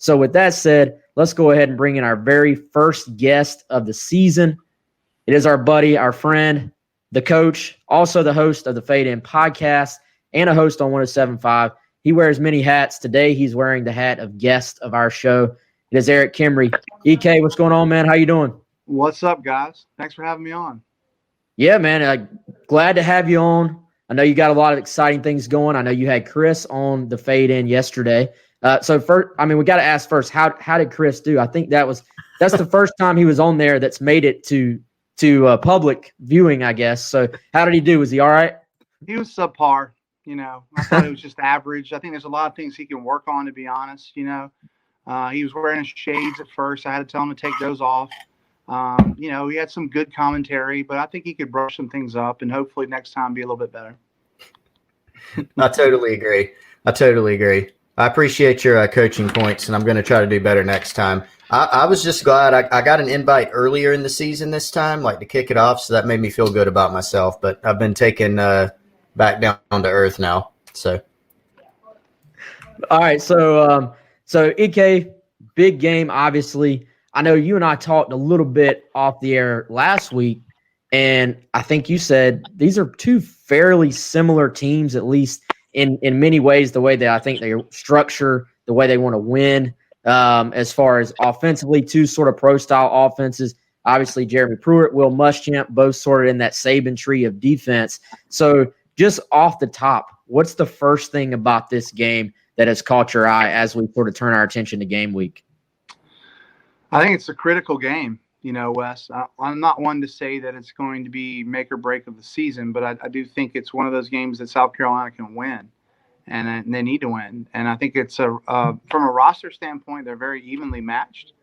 So with that said, let's go ahead and bring in our very first guest of the season. It is our buddy, our friend, the coach, also the host of the Fade In podcast and a host on 107.5. He wears many hats. Today, he's wearing the hat of guest of our show. It is Erik Kimrey. EK, what's going on, man? How you doing? What's up, guys? Thanks for having me on. Yeah, man. Glad to have you on. I know you got a lot of exciting things going. I know you had Chris on the Fade In yesterday. So first, we got to ask first, how did Chris do? I think that's the first time he was on there that's made it to public viewing, I guess. So how did he do? Was he all right? He was subpar. I thought it was just average. I think there's a lot of things he can work on, to be honest. He was wearing shades at first. I had to tell him to take those off. He had some good commentary, but I think he could brush some things up and hopefully next time be a little bit better. I totally agree. I appreciate your coaching points, and I'm going to try to do better next time. I was just glad I got an invite earlier in the season this time, to kick it off, so that made me feel good about myself. But I've been taken back down to earth now. So, all right. So EK, big game, obviously. I know you and I talked a little bit off the air last week, and I think you said these are two fairly similar teams, at least in many ways, the way that I think they structure, the way they want to win, as far as offensively, two sort of pro-style offenses. Obviously, Jeremy Pruitt, Will Muschamp, both sort of in that Saban tree of defense. So just off the top, what's the first thing about this game that has caught your eye as we sort of turn our attention to game week? I think it's a critical game, Wes. I'm not one to say that it's going to be make or break of the season, but I do think it's one of those games that South Carolina can win, and they need to win. And I think it's from a roster standpoint, they're very evenly matched.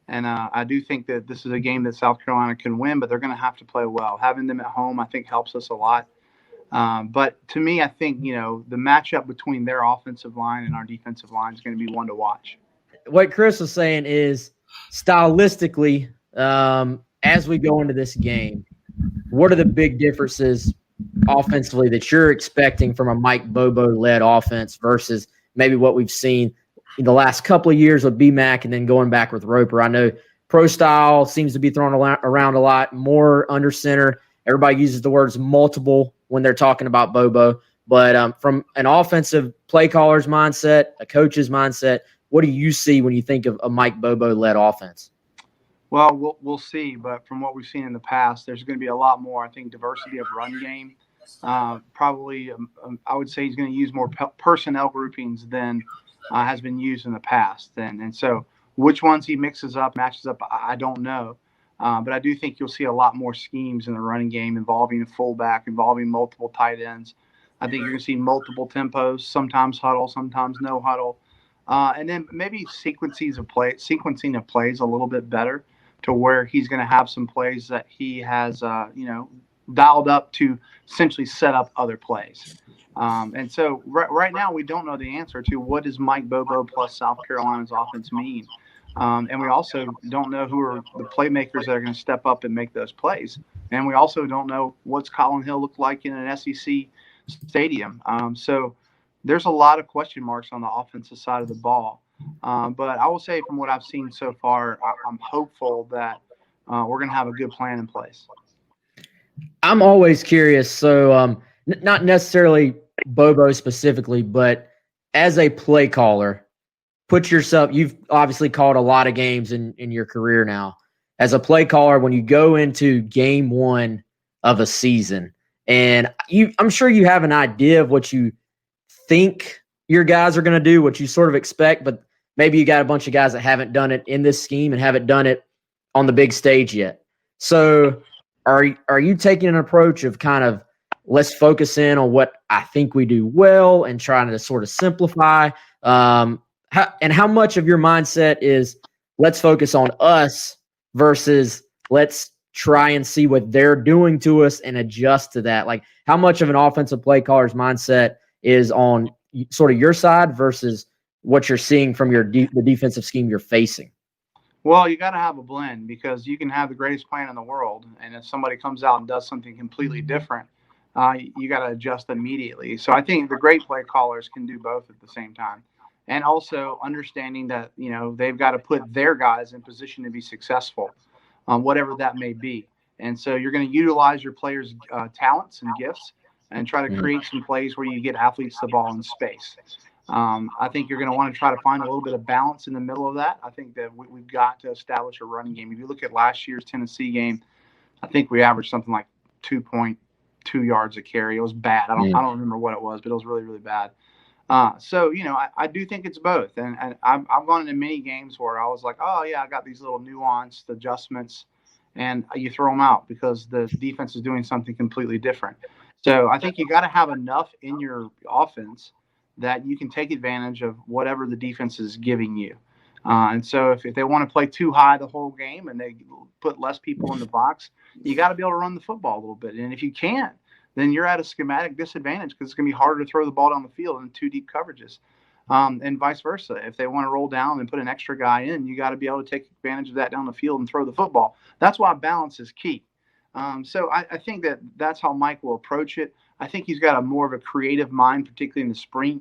And I do think that this is a game that South Carolina can win, but they're going to have to play well. Having them at home, I think, helps us a lot. But to me, I think, the matchup between their offensive line and our defensive line is going to be one to watch. What Chris was saying is, stylistically, as we go into this game, what are the big differences offensively that you're expecting from a Mike Bobo-led offense versus maybe what we've seen in the last couple of years with BMAC and then going back with Roper? I know pro style seems to be thrown around a lot, more under center. Everybody uses the words multiple when they're talking about Bobo. But from an offensive play caller's mindset, a coach's mindset, what do you see when you think of a Mike Bobo-led offense? Well, we'll see. But from what we've seen in the past, there's going to be a lot more, I think, diversity of run game. Probably, I would say he's going to use more personnel groupings than has been used in the past. And so which ones he mixes up, matches up, I don't know. But I do think you'll see a lot more schemes in the running game involving a fullback, involving multiple tight ends. I think you're going to see multiple tempos, sometimes huddle, sometimes no huddle. And then maybe sequencing of plays a little bit better to where he's going to have some plays that he has, dialed up to essentially set up other plays. And so right now we don't know the answer to what does Mike Bobo plus South Carolina's offense mean. And we also don't know who are the playmakers that are going to step up and make those plays. And we also don't know what's Colin Hill look like in an SEC stadium. So there's a lot of question marks on the offensive side of the ball. But I will say from what I've seen so far, I'm hopeful that we're going to have a good plan in place. I'm always curious. So not necessarily Bobo specifically, but as a play caller, put yourself – you've obviously called a lot of games in your career now. As a play caller, when you go into game one of a season, and I'm sure you have an idea of what you think your guys are going to do, what you sort of expect, but maybe you got a bunch of guys that haven't done it in this scheme and haven't done it on the big stage yet. So are you taking an approach of kind of let's focus in on what I think we do well and trying to sort of simplify? How much of your mindset is let's focus on us versus let's try and see what they're doing to us and adjust to that? Like, how much of an offensive play caller's mindset is on sort of your side versus what you're seeing from the defensive scheme you're facing? Well, you got to have a blend because you can have the greatest plan in the world, and if somebody comes out and does something completely different, you got to adjust immediately. So I think the great play callers can do both at the same time. and also understanding that, they've got to put their guys in position to be successful, whatever that may be. And so you're going to utilize your players' talents and gifts and try to create some plays where you get athletes the ball in space. I think you're going to want to try to find a little bit of balance in the middle of that. I think that we've got to establish a running game. If you look at last year's Tennessee game, I think we averaged something like 2.2 yards a carry. It was bad. I don't remember what it was, but it was really, really bad. So, I do think it's both. And I've gone into many games where I was like, oh, yeah, I got these little nuanced adjustments, and you throw them out because the defense is doing something completely different. So I think you got to have enough in your offense that you can take advantage of whatever the defense is giving you. And so if they want to play too high the whole game and they put less people in the box, you got to be able to run the football a little bit. And if you can't, then you're at a schematic disadvantage because it's going to be harder to throw the ball down the field in 2 deep coverages, and vice versa. If they want to roll down and put an extra guy in, you got to be able to take advantage of that down the field and throw the football. That's why balance is key. So I think that's how Mike will approach it. I think he's got a more of a creative mind, particularly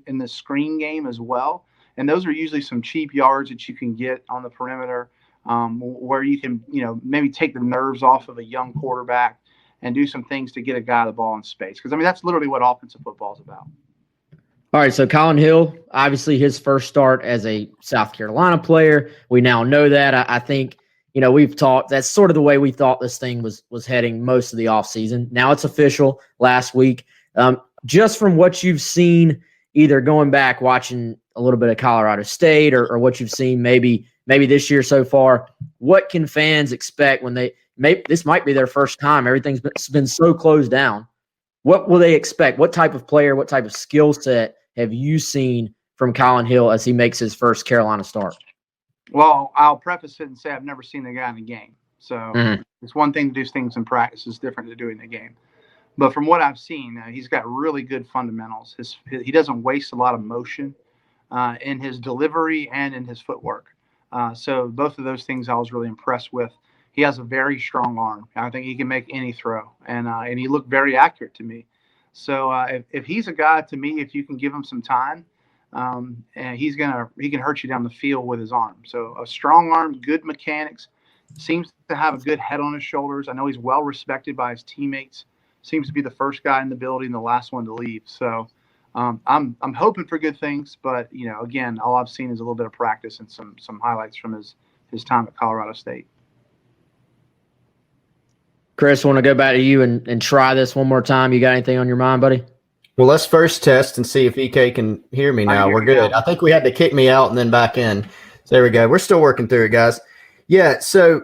in the screen game as well. And those are usually some cheap yards that you can get on the perimeter, where you can, maybe take the nerves off of a young quarterback and do some things to get a guy the ball in space. Because, that's literally what offensive football is about. All right, so Colin Hill, obviously his first start as a South Carolina player. We now know that. I think, we've talked. That's sort of the way we thought this thing was heading most of the offseason. Now it's official last week. Just from what you've seen, either going back, watching a little bit of Colorado State or what you've seen maybe this year so far, what can fans expect when this might be their first time? Everything's been so closed down. What will they expect? What type of player, what type of skill set have you seen from Colin Hill as he makes his first Carolina start? Well, I'll preface it and say I've never seen the guy in a game. So It's one thing to do things in practice. It's different to doing the game. But from what I've seen, he's got really good fundamentals. He doesn't waste a lot of motion in his delivery and in his footwork. So both of those things I was really impressed with. He has a very strong arm. I think he can make any throw, and he looked very accurate to me. So if he's a guy, to me, if you can give him some time, and he can hurt you down the field with his arm. So a strong arm, good mechanics, seems to have a good head on his shoulders. I know he's well respected by his teammates. Seems to be the first guy in the building, the last one to leave. So I'm hoping for good things, but again, all I've seen is a little bit of practice and some highlights from his time at Colorado State. Chris, want to go back to you and try this one more time? You got anything on your mind, buddy? Well, let's first test and see if EK can hear me now. We're good. I think we had to kick me out and then back in. So there we go. We're still working through it, guys. Yeah, so,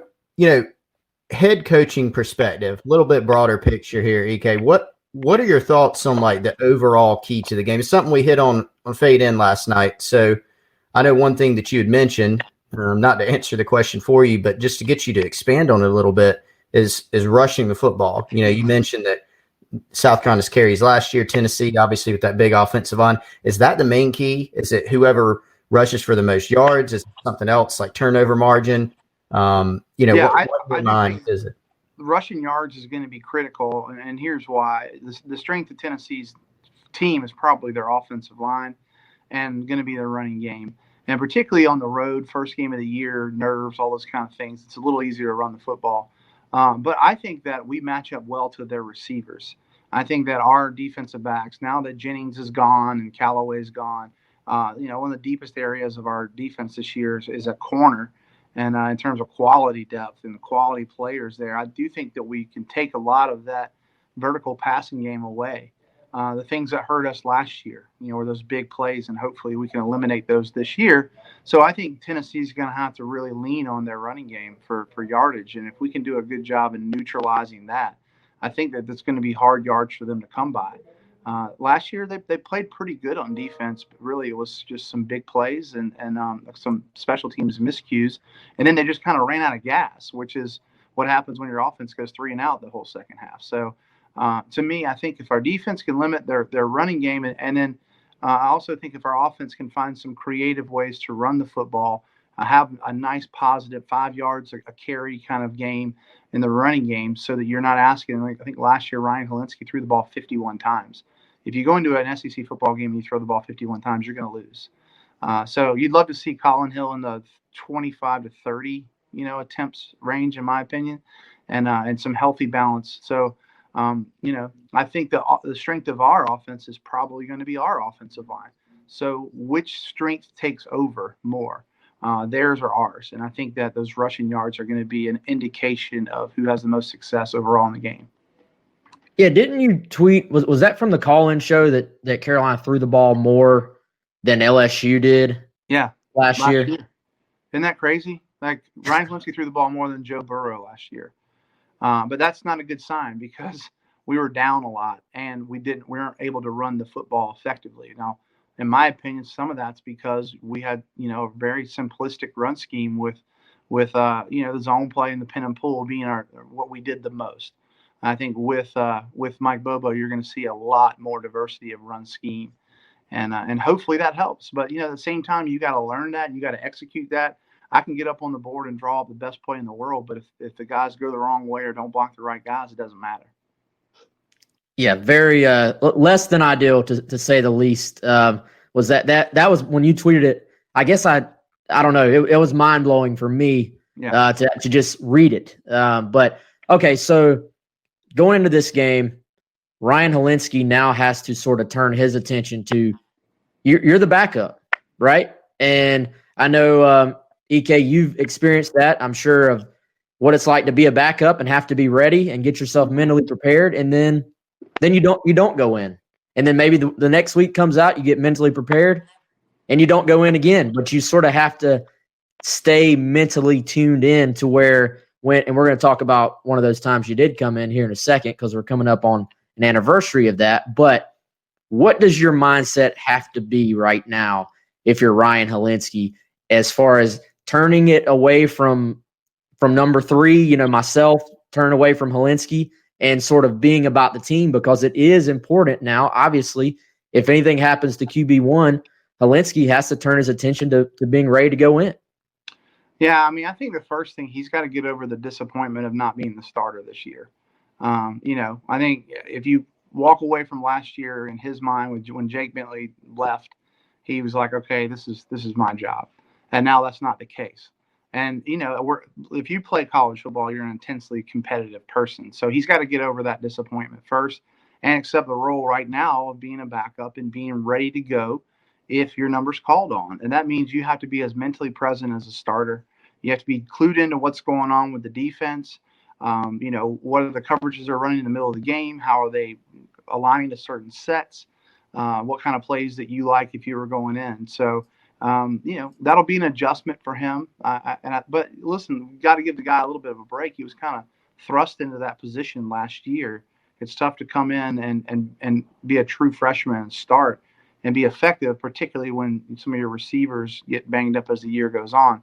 head coaching perspective, a little bit broader picture here, EK. What are your thoughts on the overall key to the game? It's something we hit on Fade In last night. So I know one thing that you had mentioned, not to answer the question for you, but just to get you to expand on it a little bit, is rushing the football. You mentioned that South Carolina's carries last year, Tennessee, obviously with that big offensive line. Is that the main key? Is it whoever rushes for the most yards? Is it something else like turnover margin? What is it? Rushing yards is going to be critical, and here's why. The strength of Tennessee's team is probably their offensive line and going to be their running game. And particularly on the road, first game of the year, nerves, all those kind of things, it's a little easier to run the football. But I think that we match up well to their receivers. I think that our defensive backs, now that Jennings is gone and Callaway's gone, one of the deepest areas of our defense this year is at corner. And in terms of quality depth and the quality players there, I do think that we can take a lot of that vertical passing game away. The things that hurt us last year, were those big plays, and hopefully we can eliminate those this year. So I think Tennessee's going to have to really lean on their running game for yardage. And if we can do a good job in neutralizing that, I think that that's going to be hard yards for them to come by. Last year, they played pretty good on defense, but really it was just some big plays and some special teams miscues. And then they just kind of ran out of gas, which is what happens when your offense goes 3 and out the whole second half. So to me, I think if our defense can limit their running game, and then I also think if our offense can find some creative ways to run the football, have a nice positive 5 yards a carry kind of game in the running game, so that you're not asking, I think last year Ryan Helinski threw the ball 51 times. If you go into an SEC football game and you throw the ball 51 times, you're going to lose. So you'd love to see Colin Hill in the 25 to 30, attempts range, in my opinion, and some healthy balance. So, I think the strength of our offense is probably going to be our offensive line. So which strength takes over more? Theirs or ours? And I think that those rushing yards are going to be an indication of who has the most success overall in the game. Yeah, didn't you tweet? Was that from the call-in show that Carolina threw the ball more than LSU did? Yeah, last year. Isn't that crazy? Like Ryan Helinski threw the ball more than Joe Burrow last year, but that's not a good sign because we were down a lot and we weren't able to run the football effectively. Now, in my opinion, some of that's because we had a very simplistic run scheme with the zone play and the pin and pull being what we did the most. I think with Mike Bobo, you're going to see a lot more diversity of run scheme, and hopefully that helps. But at the same time, you got to learn that, and you got to execute that. I can get up on the board and draw up the best play in the world, but if the guys go the wrong way or don't block the right guys, it doesn't matter. Yeah, very less than ideal to say the least. Was that was when you tweeted it? I guess I don't know. It was mind blowing for me to just read it. But okay, so going into this game, Ryan Helinski now has to sort of turn his attention to you're the backup, right? And I know EK, you've experienced that. I'm sure of what it's like to be a backup and have to be ready and get yourself mentally prepared, and then you don't go in, and then maybe the next week comes out, you get mentally prepared, and you don't go in again. But you sort of have to stay mentally tuned in to where and we're going to talk about one of those times you did come in here in a second because we're coming up on an anniversary of that. But what does your mindset have to be right now if you're Ryan Helinski as far as turning it away from number 3, myself, turn away from Helinski and sort of being about the team, because it is important now. Obviously, if anything happens to QB1, Helinski has to turn his attention to being ready to go in. Yeah, I mean, I think the first thing, he's got to get over the disappointment of not being the starter this year. I think if you walk away from last year in his mind, when Jake Bentley left, he was like, okay, this is my job. And now that's not the case. And, if you play college football, you're an intensely competitive person. So he's got to get over that disappointment first and accept the role right now of being a backup and being ready to go if your number's called on. And that means you have to be as mentally present as a starter. You have to be clued into what's going on with the defense. What are the coverages they're running in the middle of the game? How are they aligning to certain sets? What kind of plays that you like if you were going in? So, that'll be an adjustment for him. But listen, you got to give the guy a little bit of a break. He was kind of thrust into that position last year. It's tough to come in and be a true freshman and start and be effective, particularly when some of your receivers get banged up as the year goes on.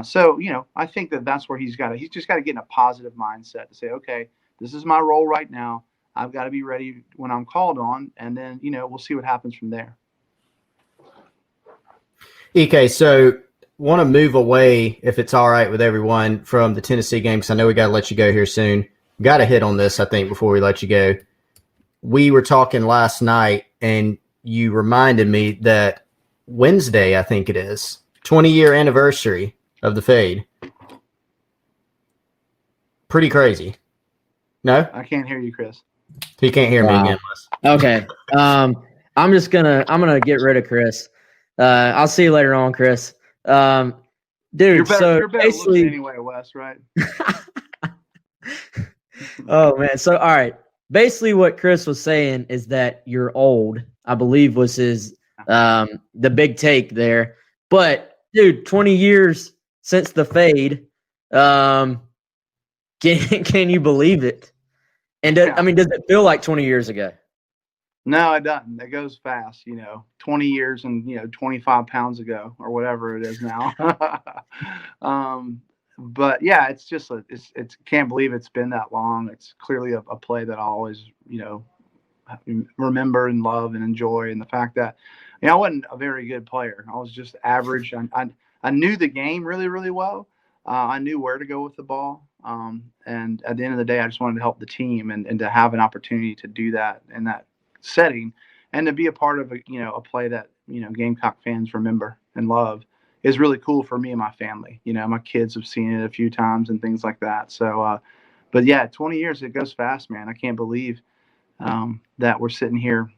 So, I think that's where he's just got to get in a positive mindset to say, okay, this is my role right now. I've got to be ready when I'm called on, and then, we'll see what happens from there. EK, so want to move away, if it's all right with everyone, from the Tennessee game, because I know we got to let you go here soon. Got to hit on this, I think, before we let you go. We were talking last night, and you reminded me that Wednesday, I think it is, 20-year anniversary of the fade. Pretty crazy. No? I can't hear you, Chris. He can't hear me again. Okay. I'm gonna get rid of Chris. I'll see you later on, Chris. Dude, you're better basically looking anyway, Wes, right? Oh man. So all right. Basically what Chris was saying is that you're old, I believe was his the big take there. But dude, 20 years since the fade. Can you believe it? And I mean, does it feel like 20 years ago? No, it doesn't. It goes fast, 20 years and, 25 pounds ago or whatever it is now. But yeah, it's just, it's can't believe it's been that long. It's clearly a play that I always, remember and love and enjoy. And the fact that, I wasn't a very good player. I was just average. I knew the game really, really well. I knew where to go with the ball. And at the end of the day, I just wanted to help the team and to have an opportunity to do that in that setting and to be a part of a play that Gamecock fans remember and love is really cool for me and my family. My kids have seen it a few times and things like that. So, but yeah, 20 years, it goes fast, man. I can't believe that we're sitting here.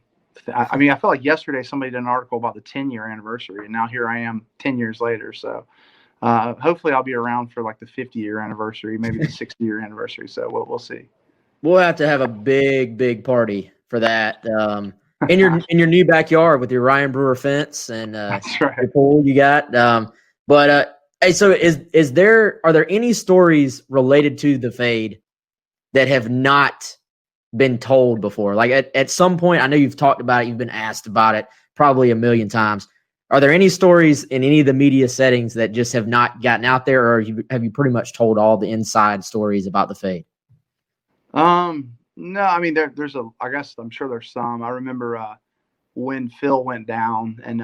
I mean, I felt like yesterday somebody did an article about the 10-year anniversary, and now here I am 10 years later. So hopefully I'll be around for like the 50-year anniversary, maybe the 60-year anniversary. So we'll see. We'll have to have a big party for that. In your new backyard with your Ryan Brewer fence and That's right. the pool you got. Hey, so are there any stories related to the Fade that have not been told before? Like at some point, I know you've talked about it, you've been asked about it probably a million times. Are there any stories in any of the media settings that just have not gotten out there, or have you pretty much told all the inside stories about the Fade? No, I mean, I guess I'm sure there's some. I remember when Phil went down and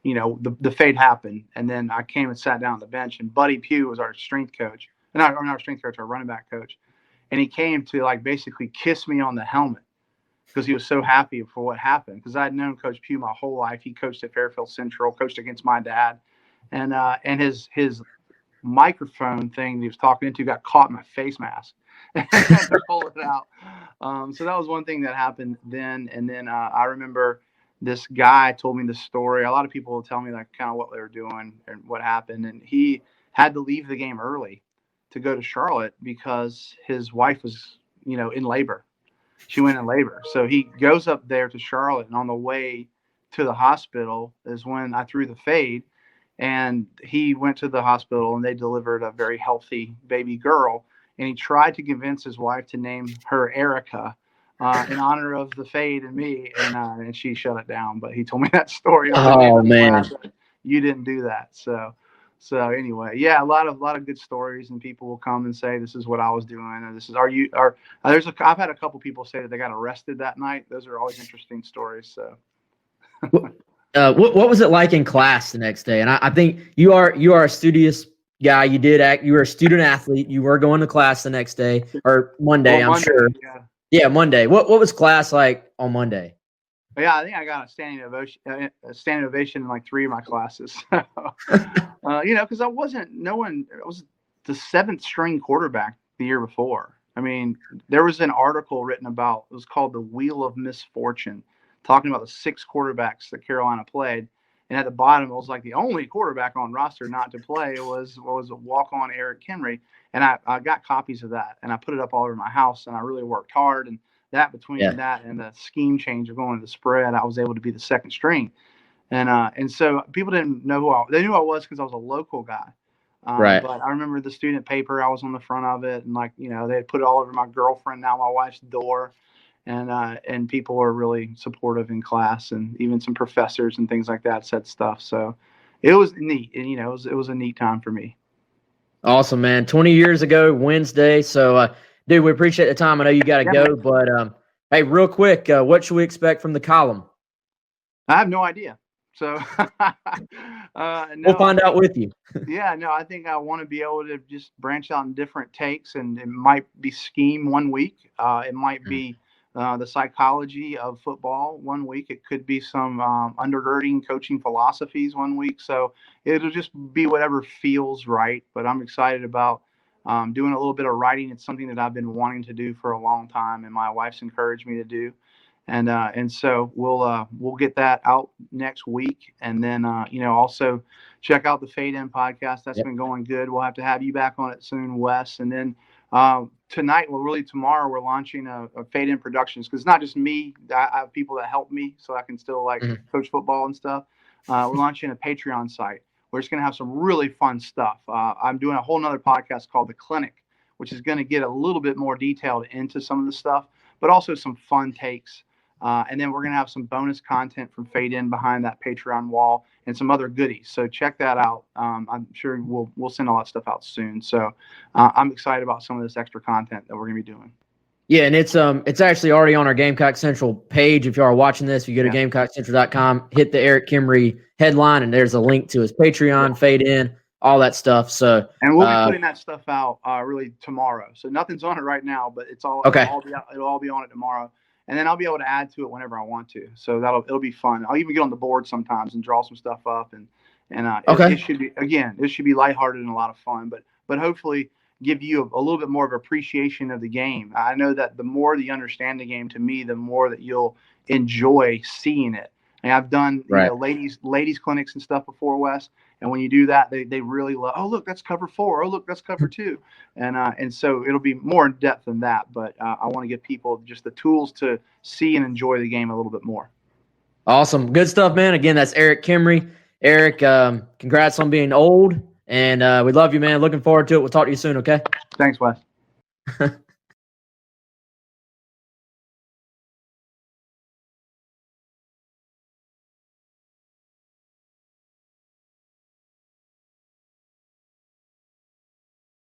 the Fade happened, and then I came and sat down on the bench, and Buddy Pugh was our strength coach, not our strength coach, our running back coach, and he came to like basically kiss me on the helmet because he was so happy for what happened. Because I had known Coach Pugh my whole life. He coached at Fairfield Central, coached against my dad, and his microphone thing he was talking into got caught in my face mask. And I had to pull it out. So that was one thing that happened then. And then I remember this guy told me the story. A lot of people will tell me like kind of what they were doing and what happened. And he had to leave the game early to go to Charlotte because his wife was, in labor. She went in labor. So he goes up there to Charlotte, and on the way to the hospital is when I threw the Fade. And he went to the hospital, and they delivered a very healthy baby girl. And he tried to convince his wife to name her Erica in honor of the Fade and me, and she shut it down. But he told me that story. And I was like, man, you didn't do that. So anyway, yeah, a lot of good stories, and people will come and say, this is what I was doing, or this is I've had a couple people say that they got arrested that night. Those are always interesting stories. So. What was it like in class the next day? And I think you are a studious guy. You were a student athlete. You were going to class the next day or Monday, I'm sure. Yeah, Monday. What was class like on Monday? Yeah, I think I got a standing ovation in like 3 of my classes. Because I was the 7th string quarterback the year before. I mean, there was an article written about, it was called The Wheel of Misfortune, talking about the 6 quarterbacks that Carolina played. And at the bottom, it was like the only quarterback on roster not to play was a walk-on Erik Kimrey. And I got copies of that, and I put it up all over my house, and I really worked hard. And between that and the scheme change of going to the spread, I was able to be the 2nd string. And so people didn't know they knew I was because I was a local guy. Right. But I remember the student paper, I was on the front of it, and they had put it all over my girlfriend, now my wife's door. And people were really supportive in class, and even some professors and things like that said stuff. So it was neat. And, it was a neat time for me. Awesome, man. 20 years ago, Wednesday. So, dude, we appreciate the time. I know you got to go, but hey, real quick, what should we expect from the column? I have no idea. So we'll find out with you. I think I want to be able to just branch out in different takes, and it might be scheme one week. It might be the psychology of football one week. It could be some undergirding coaching philosophies one week. So it'll just be whatever feels right. But I'm excited about doing a little bit of writing. It's something that I've been wanting to do for a long time, and my wife's encouraged me to do. And so we'll get that out next week, and then also check out the Fade In podcast. That's been going good. We'll have to have you back on it soon, Wes. And then tonight, tomorrow, we're launching a Fade In Productions, because it's not just me. I have people that help me, so I can still coach football and stuff. We're launching a Patreon site. We're just going to have some really fun stuff. I'm doing a whole nother podcast called The Clinic, which is going to get a little bit more detailed into some of the stuff, but also some fun takes. And then we're going to have some bonus content from Fade In behind that Patreon wall, and some other goodies. So check that out. I'm sure we'll send a lot of stuff out soon. So I'm excited about some of this extra content that we're going to be doing. Yeah, and it's actually already on our Gamecock Central page. If you are watching this, if you go to GamecockCentral.com, hit the Erik Kimrey headline, and there's a link to his Patreon, Fade In, all that stuff. So, and we'll be putting that stuff out really tomorrow. So nothing's on it right now, but it's all okay. It'll all be on it tomorrow. and then I'll be able to add to it whenever I want to. So it'll be fun. I'll even get on the board sometimes and draw some stuff up, and Okay. it should be lighthearted and a lot of fun, but hopefully give you a little bit more of appreciation of the game. I know that the more that you understand the game, to me, the more that you'll enjoy seeing it. And I've done ladies clinics and stuff before, Wes. And when you do that, they really love. Oh, look, that's cover 4. Oh, look, that's cover 2. And so it'll be more in depth than that. But I want to give people just the tools to see and enjoy the game a little bit more. Awesome. Good stuff, man. Again, that's Erik Kimrey. Erik, congrats on being old, and we love you, man. Looking forward to it. We'll talk to you soon, okay? Thanks, Wes.